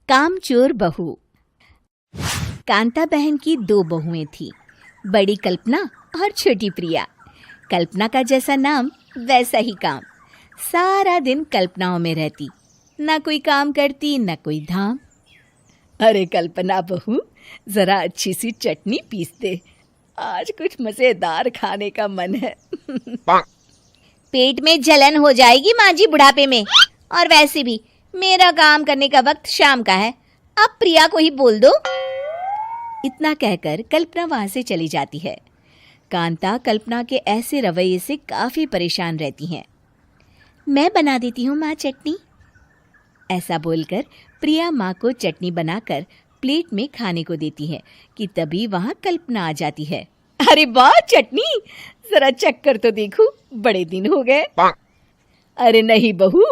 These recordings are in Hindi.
कामचोर बहू। कांता बहन की 2 बहुएं थीं, बड़ी कल्पना और छोटी प्रिया। कल्पना का जैसा नाम वैसा ही काम। सारा दिन कल्पनाओं में रहती, ना कोई काम करती ना कोई धाम। अरे कल्पना बहू, जरा अच्छी सी चटनी पीस दे, आज कुछ मजेदार खाने का मन है। पेट में जलन हो जाएगी माँ जी बुढ़ापे में, और वैसे भी मेरा काम करने का वक्त शाम का है, अब प्रिया को ही बोल दो। इतना कहकर कल्पना वहां से चली जाती है। कांता कल्पना के ऐसे रवैये से काफी परेशान रहती हैं। मैं बना देती हूँ माँ चटनी, ऐसा बोलकर प्रिया माँ को चटनी बनाकर प्लेट में खाने को देती है कि तभी वहां कल्पना आ जाती है। अरे वाह चटनी, जरा चक्कर तो देखूं, बड़े दिन हो गए। अरे नहीं बहू,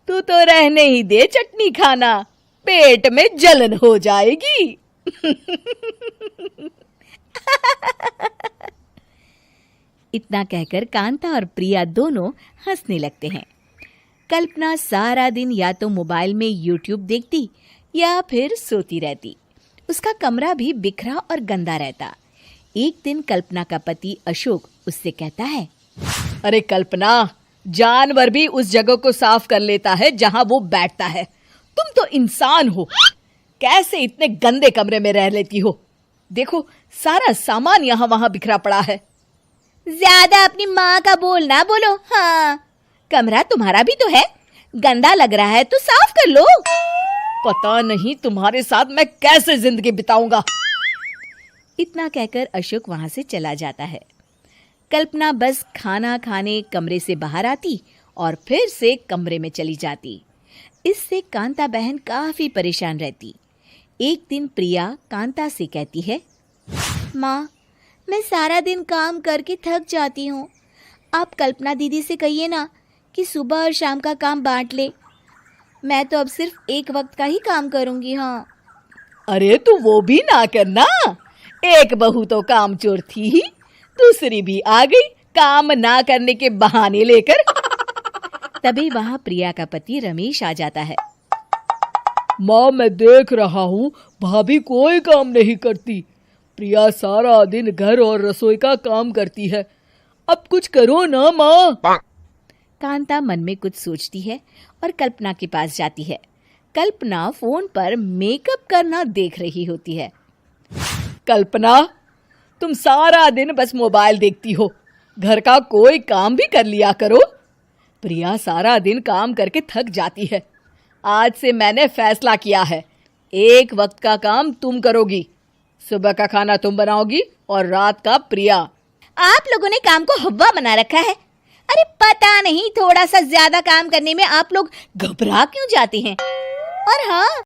तू तो रहने ही दे चटनी खाना, पेट में जलन हो जाएगी। इतना कहकर कांता और प्रिया दोनों हंसने लगते हैं। कल्पना सारा दिन या तो मोबाइल में यूट्यूब देखती या फिर सोती रहती। उसका कमरा भी बिखरा और गंदा रहता। एक दिन कल्पना का पति अशोक उससे कहता है, अरे कल्पना, जानवर भी उस जगह को साफ कर लेता है जहां वो बैठता है, तुम तो इंसान हो, कैसे इतने गंदे कमरे में रह लेती हो? देखो सारा सामान यहाँ वहां बिखरा पड़ा है। ज्यादा अपनी माँ का बोल ना बोलो। हाँ, कमरा तुम्हारा भी तो है, गंदा लग रहा है तो साफ कर लो। पता नहीं तुम्हारे साथ मैं कैसे जिंदगी बिताऊंगा। इतना कहकर अशोक वहां से चला जाता है। कल्पना बस खाना खाने कमरे से बाहर आती और फिर से कमरे में चली जाती। इससे कांता बहन काफी परेशान रहती। एक दिन प्रिया कांता से कहती है, माँ, मैं सारा दिन काम करके थक जाती हूँ, आप कल्पना दीदी से कहिए ना कि सुबह और शाम का काम बांट ले। मैं तो अब सिर्फ एक वक्त का ही काम करूँगी। हाँ। अरे तू वो भी ना करना, एक बहू तो कामचोर थी ही, दूसरी भी आ गई काम ना करने के बहाने लेकर। तभी वहां प्रिया का पति रमेश आ जाता है। माँ, मैं देख रहा हूँ भाभी कोई काम नहीं करती, प्रिया सारा दिन घर और रसोई का काम करती है, अब कुछ करो ना माँ। कांता मन में कुछ सोचती है और कल्पना के पास जाती है। कल्पना फोन पर मेकअप करना देख रही होती है। कल्पना, तुम सारा दिन बस मोबाइल देखती हो, घर का कोई काम भी कर लिया करो। प्रिया सारा दिन काम करके थक जाती है। आज से मैंने फैसला किया है, एक वक्त का काम तुम करोगी, सुबह का खाना तुम बनाओगी और रात का प्रिया। आप लोगों ने काम को हव्वा बना रखा है। अरे पता नहीं थोड़ा सा ज्यादा काम करने में आप लोग घबरा क्यों जाते हैं। और हाँ,